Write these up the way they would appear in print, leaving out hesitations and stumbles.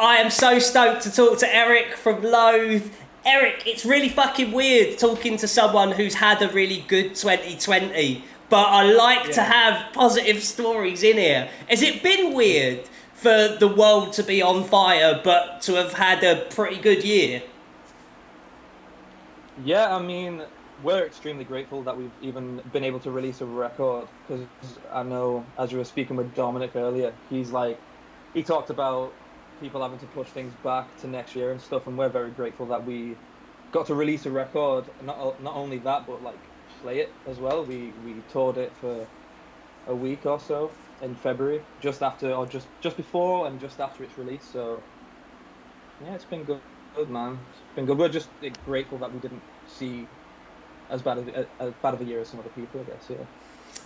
I am so stoked to talk to Erik from Loathe. Erik, it's really fucking weird talking to someone who's had a really good 2020, but I like to have positive stories in here. Has it been weird for the world to be on fire, but to have had a pretty good year? Yeah, I mean, we're extremely grateful that we've even been able to release a record because I know, as you were speaking with Dominic earlier, he talked about people having to push things back to next year and stuff, and we're very grateful that we got to release a record. Not only that, but like play it as well. We toured it for a week or so in February, just after or just before and just after its release. So yeah, it's been good, man. It's been good. We're just grateful that we didn't see as bad of a year as some other people, I guess.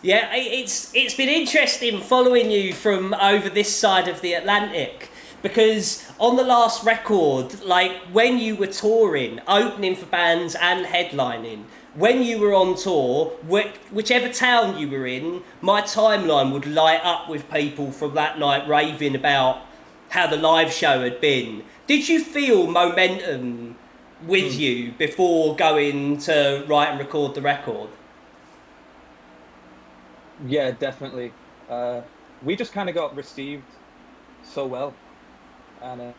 Yeah, it's been interesting following you from over this side of the Atlantic, because on the last record, like when you were touring, opening for bands and headlining, when you were on tour, whichever town you were in, my timeline would light up with people from that night raving about how the live show had been. Did you feel momentum with you before going to write and record the record? Yeah, definitely. We just kind of got received so well, and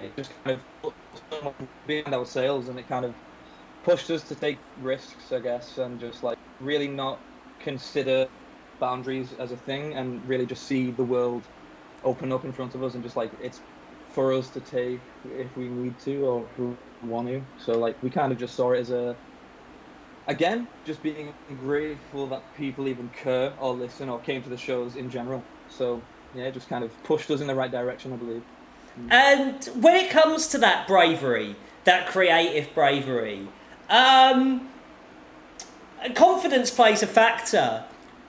it just kind of put so much behind our sails, and it kind of pushed us to take risks, I guess, and just like really not consider boundaries as a thing, and really just see the world open up in front of us, and just like it's for us to take if we need to or if we want to. So like we kind of just saw it as again, just being grateful that people even care or listen or came to the shows in general. So yeah, it just kind of pushed us in the right direction, I believe. And when it comes to that bravery, that creative bravery, confidence plays a factor,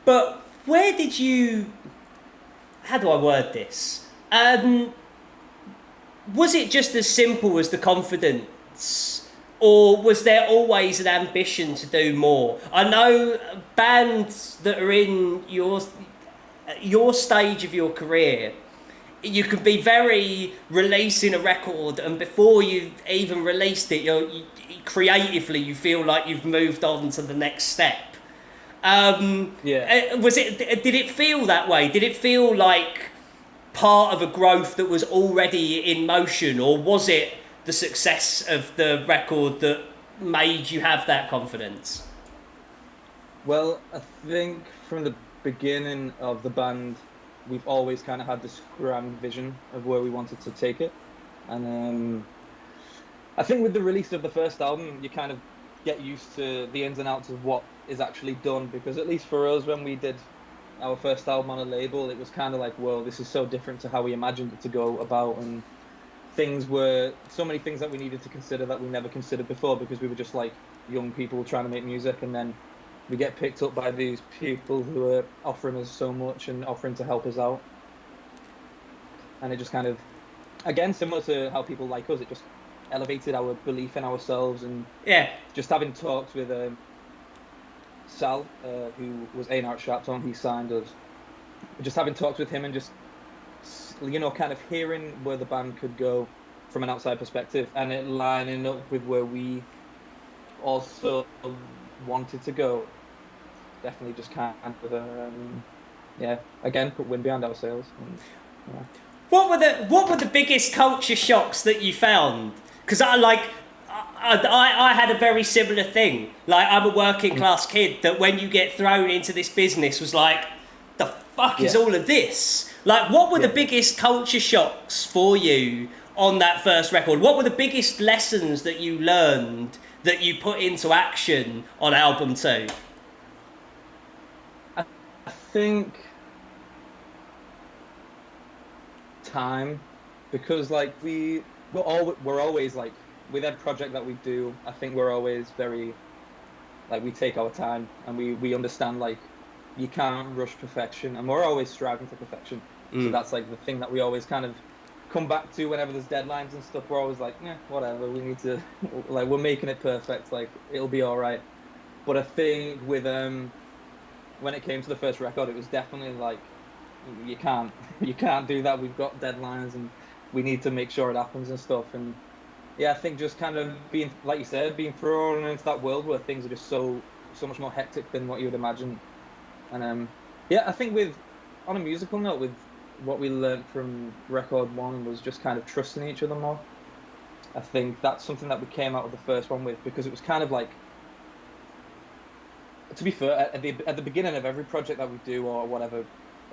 but where did you... How do I word this? Was it just as simple as the confidence, or was there always an ambition to do more? I know bands that are in your stage of your career, you could be very releasing a record, and before you've even released it, creatively you feel like you've moved on to the next step. Did it feel that way? Did it feel like part of a growth that was already in motion, or was it the success of the record that made you have that confidence? Well, I think from the beginning of the band, we've always kind of had this grand vision of where we wanted to take it. And I think with the release of the first album, you kind of get used to the ins and outs of what is actually done, because at least for us, when we did our first album on a label, it was kind of like, whoa, this is so different to how we imagined it to go about, and so many things that we needed to consider that we never considered before, because we were just like young people trying to make music, and then we get picked up by these people who are offering us so much and offering to help us out, and it just kind of, again, similar to how people like us, it just elevated our belief in ourselves. And just having talks with Sal, who was A&R at Sharptone, he signed us. Just having talks with him and just, kind of hearing where the band could go from an outside perspective, and it lining up with where we also wanted to go, definitely just kind of, again, put wind behind our sails. And, What were the biggest culture shocks that you found? Because I had a very similar thing. Like, I'm a working class kid that when you get thrown into this business was like, the fuck is all of this? Like, what were the biggest culture shocks for you on that first record? What were the biggest lessons that you learned that you put into action on album 2? I think time, because like we're always like, with every project that we do, I think we're always very, like, we take our time, and we understand, like, you can't rush perfection, and we're always striving for perfection. So that's like the thing that we always kind of come back to whenever there's deadlines and stuff. We're always like, whatever, we need to, like, we're making it perfect, like, it'll be all right. But I think with when it came to the first record, it was definitely like you can't do that. We've got deadlines and we need to make sure it happens and stuff. And yeah, I think just kind of being, like you said, being thrown into that world where things are just so much more hectic than what you would imagine. And yeah, I think on a musical note, with what we learned from record one was just kind of trusting each other more. I think that's something that we came out of the first one with, because it was kind of like, to be fair, at the beginning of every project that we do, or whatever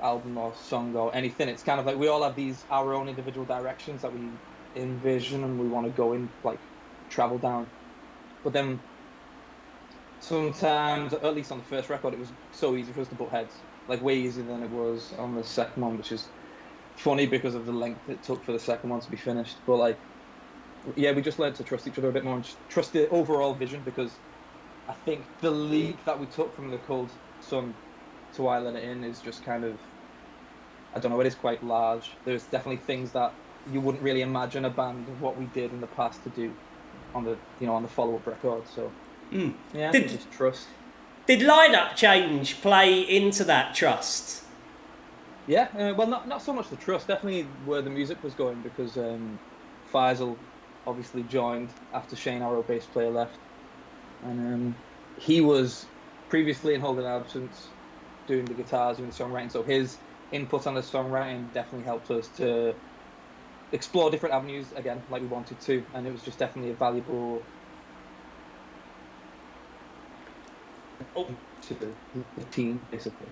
album or song or anything, it's kind of like we all have our own individual directions that we envision and we want to go in, like travel down. But then sometimes, at least on the first record, it was so easy for us to butt heads, like way easier than it was on the second one, which is funny because of the length it took for the second one to be finished. But like, yeah, we just learned to trust each other a bit more and trust the overall vision, because I think the leap that we took from the Cold Sun to I Let It In is just kind of, I don't know, it is quite large. There's definitely things that you wouldn't really imagine a band of what we did in the past to do on the follow-up record. So yeah, I think just trust. Did lineup change play into that trust? Yeah, well, not so much the trust, definitely where the music was going, because Faisal obviously joined after Shane, our bass player, left, and he was previously in Holding Absence doing the guitars, doing the songwriting, so his input on the songwriting definitely helped us to explore different avenues again, like we wanted to, and it was just definitely a valuable to the team, basically.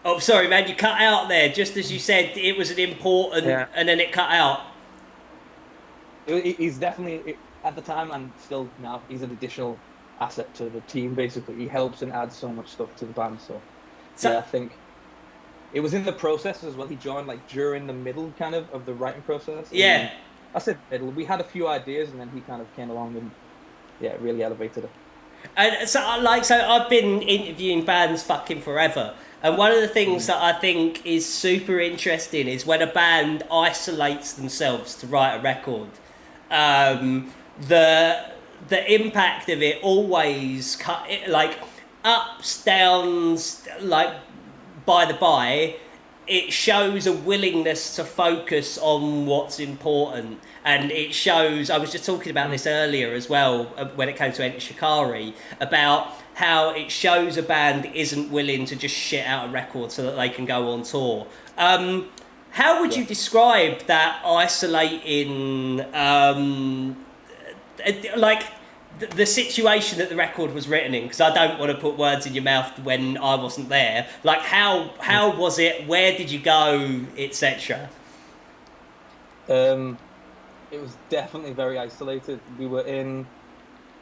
Oh, sorry, man, you cut out there just as you said it was an important, and then it cut out. He's definitely, at the time and still now, he's an additional asset to the team, basically. He helps and adds so much stuff to the band, so yeah, I think it was in the process as well. He joined like during the middle kind of the writing process. Yeah. I said middle. We had a few ideas and then he kind of came along and yeah, really elevated it. And so I've been interviewing bands fucking forever. And one of the things that I think is super interesting is when a band isolates themselves to write a record. The impact of it always like ups, downs, like by the by, it shows a willingness to focus on what's important, and it shows, I was just talking about this earlier as well when it came to Enter Shikari, about how it shows a band isn't willing to just shit out a record so that they can go on tour. How would you describe that isolating, like the situation that the record was written in? Because I don't want to put words in your mouth when I wasn't there. Like, how was it? Where did you go, etc.? It was definitely very isolated. We were in,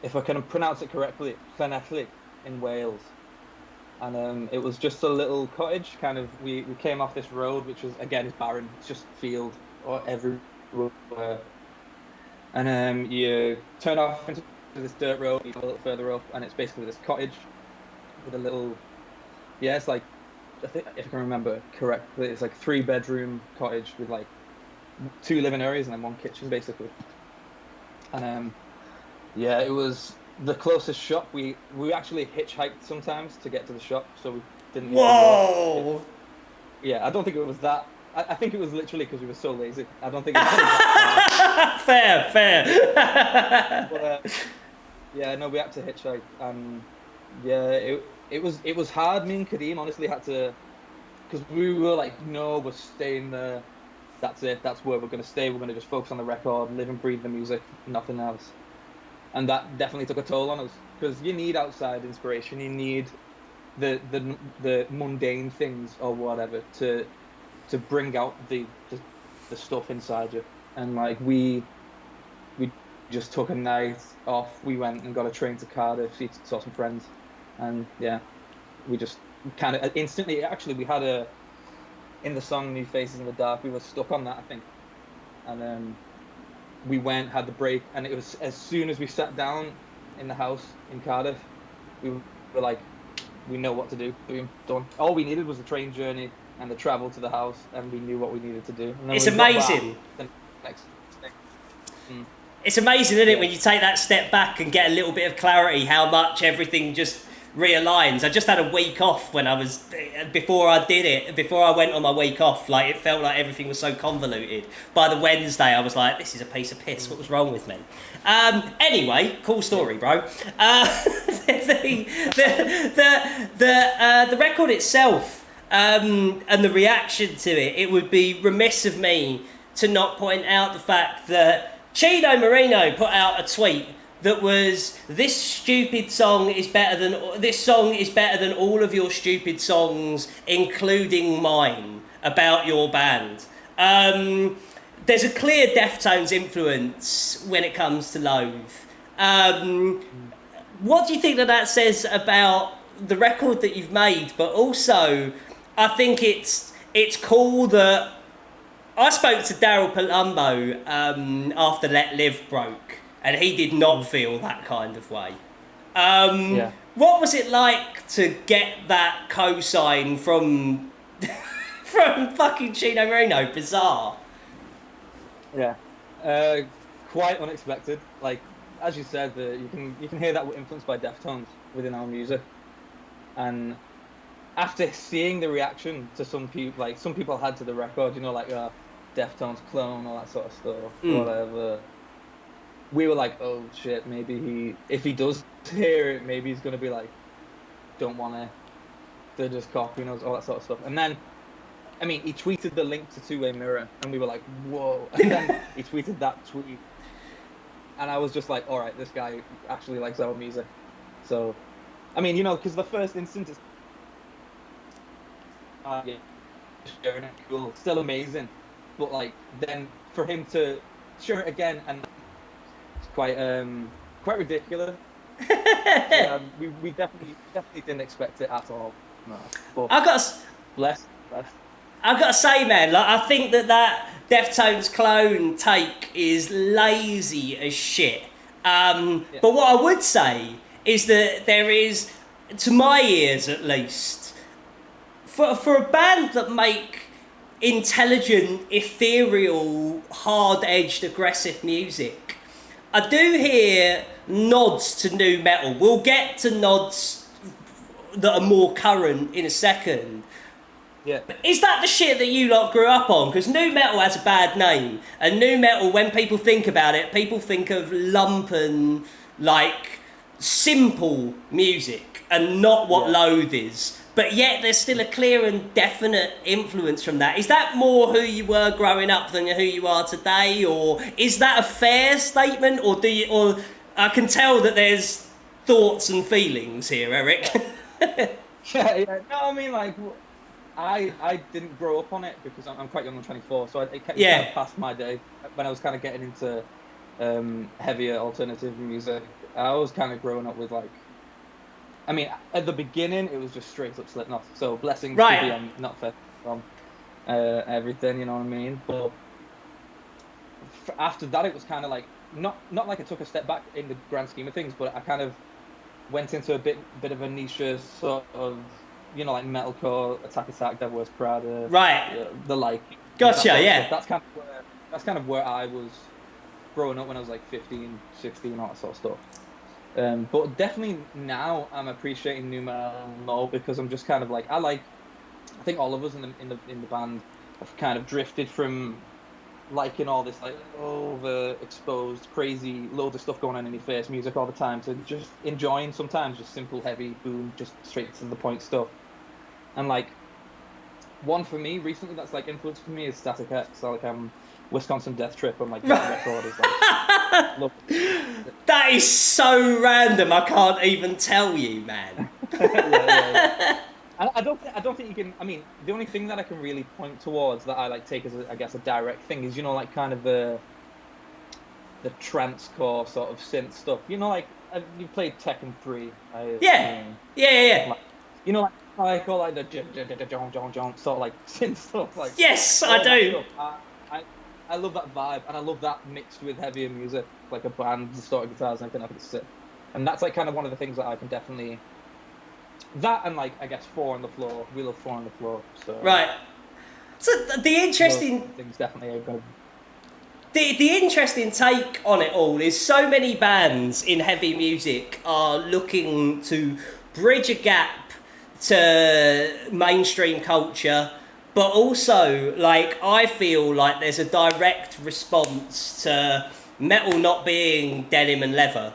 if I can pronounce it correctly, Llanelli in Wales. And it was just a little cottage, kind of, we came off this road, which was, again, is barren. It's just field or everywhere. And you turn off into this dirt road, you go a little further up, and it's basically this cottage with a little, yeah, it's like, I think, if I can remember correctly, it's like 3-bedroom cottage with like 2 living areas and then 1 kitchen, basically. And yeah, it was the closest shop. We actually hitchhiked sometimes to get to the shop, so we didn't. Whoa! Yeah, I don't think it was that. I think it was literally because we were so lazy. I don't think it was that fair. But, yeah, no, we had to hitchhike, and yeah, it was hard. Me and Kadeem honestly had to, because we were like, no, we're staying there. That's it. That's where we're gonna stay. We're gonna just focus on the record, live and breathe the music, nothing else. And that definitely took a toll on us, because you need outside inspiration. You need the mundane things or whatever to bring out the stuff inside you. And like we just took a night off. We went and got a train to Cardiff, saw some friends, and yeah, we just kind of instantly. Actually, we had in the song "New Faces in the Dark," we were stuck on that, I think, and we went, had the break, and it was as soon as we sat down in the house in Cardiff, we were like, we know what to do. We're done. All we needed was the train journey and the travel to the house, and we knew what we needed to do. And then it's amazing. It's amazing, isn't it, when you take that step back and get a little bit of clarity, how much everything just realigns. I just had a week off before I went on my week off, like it felt like everything was so convoluted. By the Wednesday I was like, this is a piece of piss, what was wrong with me? Anyway, cool story, bro. The record itself, and the reaction to it would be remiss of me to not point out the fact that Chino Marino put out a tweet that was, this song is better than all of your stupid songs, including mine, about your band. There's a clear Deftones influence when it comes to Loathe. What do you think that says about the record that you've made? But also, I think it's cool that I spoke to Daryl Palumbo after Let Live broke, and he did not feel that kind of way. What was it like to get that cosign from from fucking Chino Marino? Bizarre. Yeah, quite unexpected. Like, as you said, you can hear that we're influenced by Deftones within our music, and after seeing the reaction to some people had to the record, you know, like Deftones clone, all that sort of stuff, whatever. We were like, oh shit, maybe if he does hear it, maybe he's gonna be like, don't want to, they're just copying us, all that sort of stuff. And then, I mean, he tweeted the link to Two Way Mirror, and we were like, whoa. And then he tweeted that tweet, and I was just like, all right, this guy actually likes our music. So, I mean, you know, because the first instance is, sharing it, cool, still amazing, but like then for him to share it again, and it's quite ridiculous. We definitely didn't expect it at all. No, but bless. I've got to say, man, like, I think that Deftones clone take is lazy as shit. But what I would say is that there is, to my ears at least, for a band that make intelligent, ethereal, hard-edged, aggressive music, I do hear nods to nu metal. We'll get to nods that are more current in a second. Yeah. Is that the shit that you lot grew up on? Because nu metal has a bad name, and nu metal, when people think about it, people think of lumpen, like simple music, and not what Loathe is. But yet there's still a clear and definite influence from that. Is that more who you were growing up than who you are today, or is that a fair statement, or I can tell that there's thoughts and feelings here, Erik? Yeah. No, I mean, like, I didn't grow up on it because I'm quite young, I'm 24, so it kind of past my day when I was kind of getting into heavier alternative music. I was kind of growing up with, like, I mean, at the beginning it was just straight up Slipknot, so blessings to be not fair from everything, you know what I mean? But after that it was kind of like, not like I took a step back in the grand scheme of things, but I kind of went into a bit of a niche sort of, you know, like metalcore, Attack, Devil Wears Prada, the like. Gotcha, yeah. That's kind of where I was growing up when I was like 15, 16, all that sort of stuff. But definitely now I'm appreciating nu metal more because I'm just kind of like, I think all of us in the band have kind of drifted from liking all this like overexposed, crazy, loads of stuff going on in your face music all the time to just enjoying sometimes just simple, heavy, boom, just straight to the point stuff. And like, one for me recently that's like influenced for me is Static X. So like Wisconsin Death Trip on like that record is like love it. That is so random. I can't even tell you, man. Yeah. I don't think you can. I mean, the only thing that I can really point towards that I like take as a direct thing is, you know, like kind of the trance-core sort of synth stuff. You know, like you played Tekken 3. Yeah. Like, you know, like all like the John sort of like synth stuff. Like yes, I do. I love that vibe, and I love that mixed with heavier music, like a band, distorted guitars, and everything. I think it's sick. And that's like kind of one of the things that I can definitely. That and like I guess Four on the Floor. We love Four on the Floor. So right. So the interesting things definitely are good. The interesting take on it all is so many bands in heavy music are looking to bridge a gap to mainstream culture, but also, like, I feel like there's a direct response to metal not being denim and leather,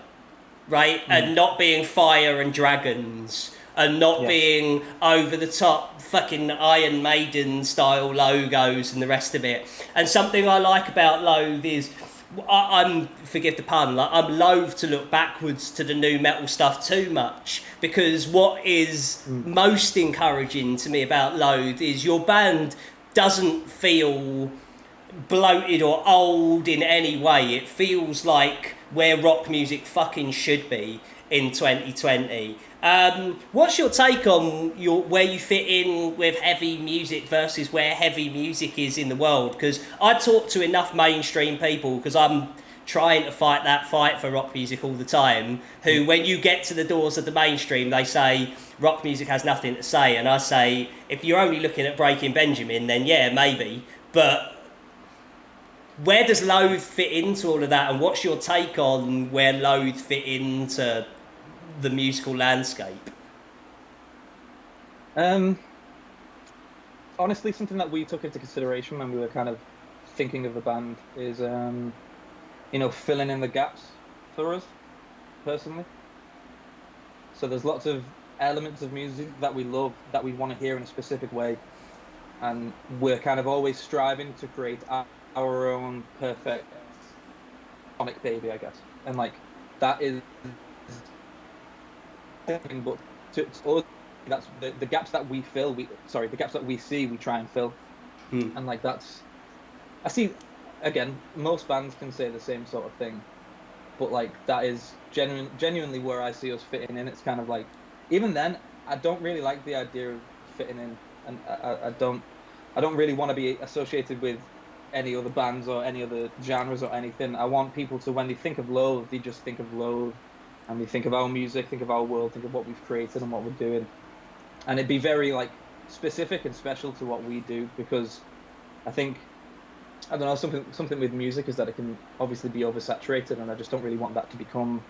right? And not being fire and dragons, and not being over the top fucking Iron Maiden style logos and the rest of it. And something I like about Loathe is I'm, forgive the pun, like, I'm loath to look backwards to the new metal stuff too much, because what is most encouraging to me about Loathe is your band doesn't feel bloated or old in any way. It feels like where rock music fucking should be in 2020. What's your take on where you fit in with heavy music versus where heavy music is in the world? Because I talk to enough mainstream people, because I'm trying to fight that fight for rock music all the time, who, when you get to the doors of the mainstream, they say rock music has nothing to say. And I say, if you're only looking at Breaking Benjamin, then yeah, maybe. But where does Loathe fit into all of that, and what's your take on where Loathe fit into the musical landscape? Honestly, something that we took into consideration when we were kind of thinking of the band is, filling in the gaps for us, personally. So there's lots of elements of music that we love, that we want to hear in a specific way, and we're kind of always striving to create our own perfect sonic baby, I guess. And like, that is, but to us, that's the gaps that we fill. The gaps that we see, we try and fill. And like, I see. Again, most bands can say the same sort of thing, but like, that is genuinely where I see us fitting in. It's kind of like, even then, I don't really like the idea of fitting in, and I don't really want to be associated with any other bands or any other genres or anything. I want people to, when they think of Loathe, they just think of Loathe, and they think of our music, think of our world, think of what we've created and what we're doing. And it'd be very like specific and special to what we do, because I think, I don't know, something with music is that it can obviously be oversaturated, and I just don't really want that to become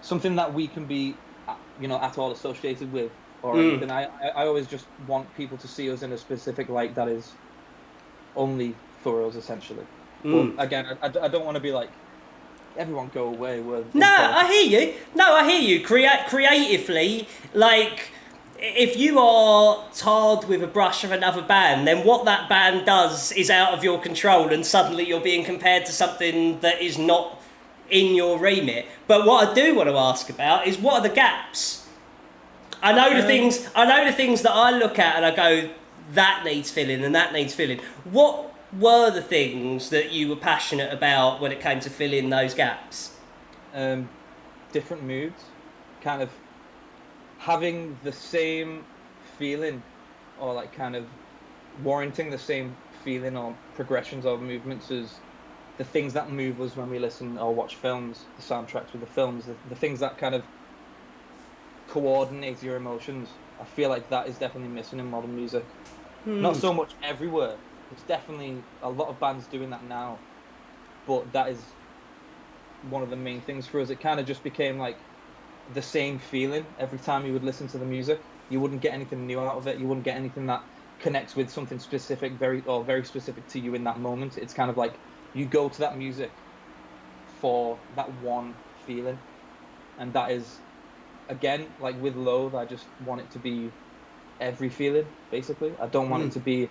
something that we can be, at all associated with or anything. I always just want people to see us in a specific light that is only for us, essentially. But again, I don't want to be like, everyone go away. I hear you. Creatively, like, if you are tarred with a brush of another band, then what that band does is out of your control, and suddenly you're being compared to something that is not in your remit. But what I do want to ask about is, what are the gaps? I know the things that I look at and I go, that needs filling and that needs filling. What were the things that you were passionate about when it came to filling those gaps? Different moods, kind of having the same feeling, or like kind of warranting the same feeling or progressions or movements as the things that move us when we listen or watch films, the soundtracks with the films, the things that kind of coordinate your emotions. I feel like that is definitely missing in modern music. Not so much everywhere. There's definitely a lot of bands doing that now, but that is one of the main things for us. It kind of just became like the same feeling every time you would listen to the music. You wouldn't get anything new out of it. You wouldn't get anything that connects with something specific, very specific to you in that moment. It's kind of like you go to that music for that one feeling, and that is, again, like with Loathe, I just want it to be every feeling, basically. I don't want it to be,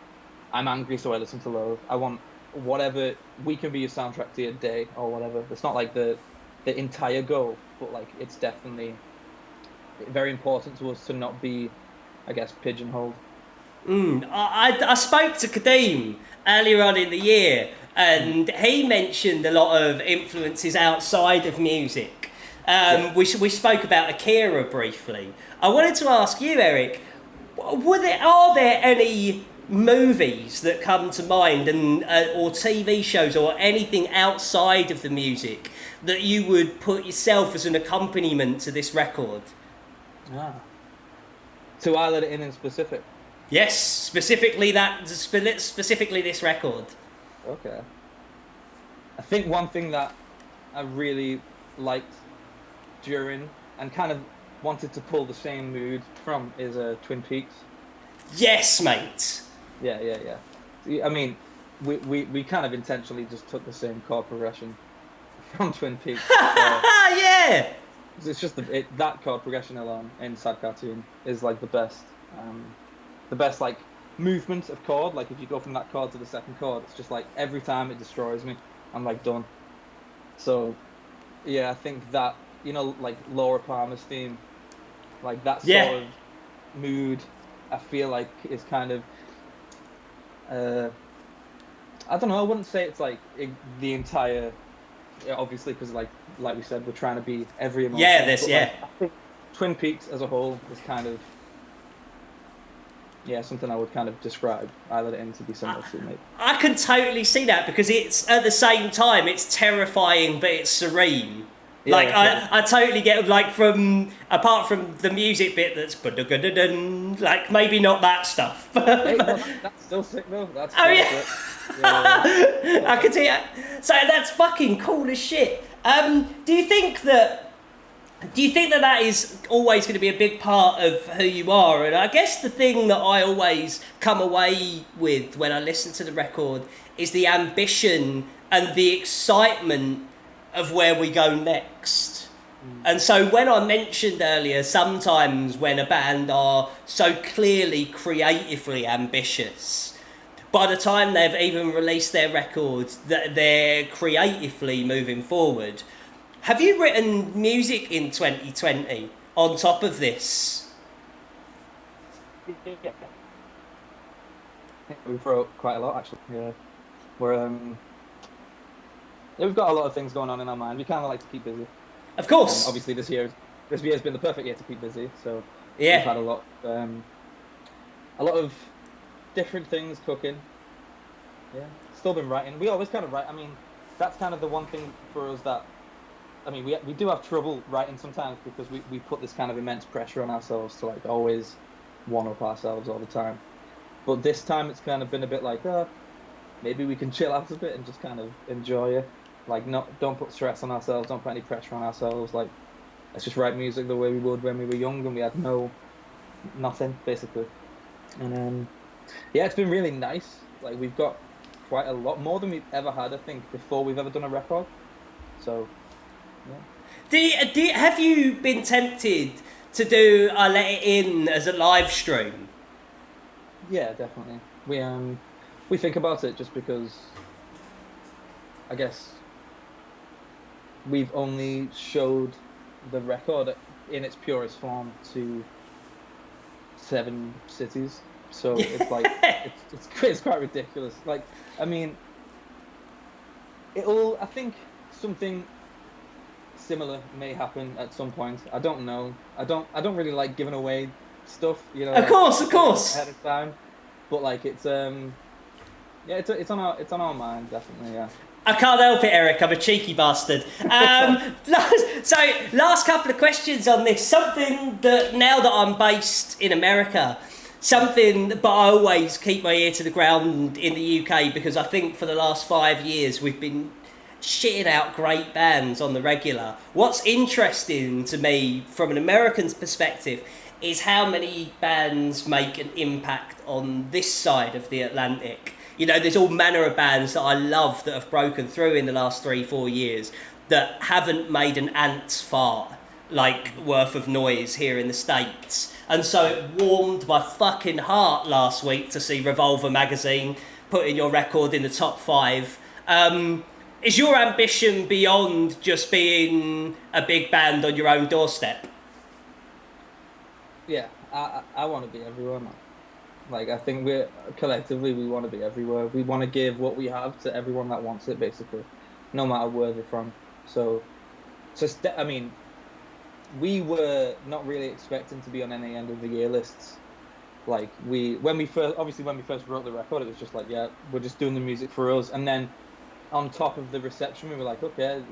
I'm angry so I listen to Loathe. I want whatever, we can be a soundtrack to your day or whatever. It's not like the entire goal, but like, it's definitely very important to us to not be, I guess, pigeonholed. I spoke to Kadeem earlier on in the year, and he mentioned a lot of influences outside of music. We spoke about Akira briefly. I wanted to ask you, Erik, are there any movies that come to mind, and or TV shows or anything outside of the music that you would put yourself as an accompaniment to this record? So I let it in specific? Yes, specifically this record. Okay. I think one thing that I really liked during, and kind of wanted to pull the same mood from is Twin Peaks. Yes, mate. Yeah. I mean, we kind of intentionally just took the same chord progression from Twin Peaks. Yeah. It's just that chord progression alone in Sad Cartoon is like the best like movement of chord. Like if you go from that chord to the second chord, it's just like every time it destroys me, I'm like done. So yeah, I think that, like Laura Palmer's theme, like that sort of mood, I feel like is kind of I don't know. I wouldn't say it's like the entire. Obviously, because like we said, we're trying to be every emotion. Yeah, Like, I think Twin Peaks as a whole is kind of something I would kind of describe either in to be similar to, maybe. I can totally see that, because it's at the same time it's terrifying but it's serene. Yeah, Like yeah. I totally get, like, apart from the music bit that's like maybe not that stuff. Hey, no, that's still sick though. That's Oh, still yeah. sick. Yeah. I can see that. So that's fucking cool as shit. Do you think that that is always going to be a big part of who you are? And I guess the thing that I always come away with when I listen to the record is the ambition and the excitement of where we go next. And so when I mentioned earlier, sometimes when a band are so clearly creatively ambitious, by the time they've even released their records, that they're creatively moving forward. Have you written music in 2020 on top of this? Yeah. We've wrote quite a lot, actually. Yeah, we've got a lot of things going on in our mind. We kind of like to keep busy. Of course. Obviously, this year's been the perfect year to keep busy. So Yeah. we've had a lot of different things cooking. Yeah, still been writing. We always kind of write. I mean, that's kind of the one thing for us that, I mean, we do have trouble writing sometimes, because we put this kind of immense pressure on ourselves to like always one up ourselves all the time. But this time it's kind of been a bit like, maybe we can chill out a bit and just kind of enjoy it. Like, don't put stress on ourselves, don't put any pressure on ourselves. Like, let's just write music the way we would when we were young and we had nothing basically. And yeah, it's been really nice. Like, we've got quite a lot more than we've ever had, I think, before we've ever done a record. So yeah. Have you been tempted to do I Let It In as a live stream? Yeah, definitely. We think about it just because I guess we've only showed the record in its purest form to 7 cities, so it's like it's quite ridiculous. Like, I mean, I think something similar may happen at some point. I don't know. I don't really like giving away stuff, Of course. ahead of time. But like, it's it's on our mind, definitely. Yeah. I can't help it, Eric. I'm a cheeky bastard. Last couple of questions on this. Something that, now that I'm based in America, but I always keep my ear to the ground in the UK, because I think for the last 5 years we've been shitting out great bands on the regular. What's interesting to me from an American's perspective is how many bands make an impact on this side of the Atlantic. You know, there's all manner of bands that I love that have broken through in the last 3-4 years that haven't made an ant's fart worth of noise here in the States. And so it warmed my fucking heart last week to see Revolver magazine putting your record in the top 5. Is your ambition beyond just being a big band on your own doorstep? Yeah, I want to be everywhere, man. Like, I think we want to be everywhere. We want to give what we have to everyone that wants it, basically, no matter where they're from. So I mean, we were not really expecting to be on any end of the year lists. Like, when we first wrote the record, it was just like, yeah, we're just doing the music for us. And then on top of the reception, we were like, okay,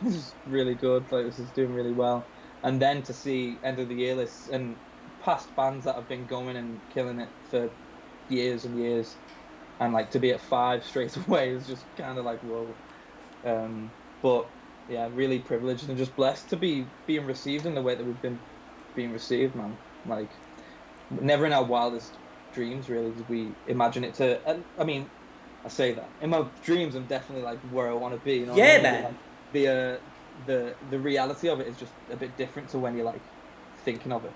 this is really good. Like, this is doing really well. And then to see end of the year lists and past bands that have been going and killing it for years and years, and like to be at 5 straight away is just kind of like, whoa. But yeah, really privileged and just blessed to be being received in the way that we've been. been received, man. Like, never in our wildest dreams really did we imagine it to. And I mean, I say that in my dreams, I'm definitely like where I want to be. You know what I mean? man. Like, the reality of it is just a bit different to when you're like thinking of it.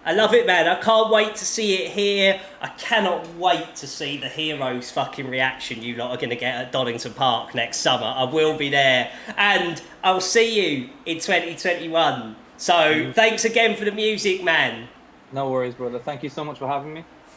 I love it, man. I can't wait to see it here. I cannot wait to see the Heroes fucking reaction you lot are going to get at Donington Park next summer. I will be there. And I'll see you in 2021. So thanks again for the music, man. No worries, brother. Thank you so much for having me.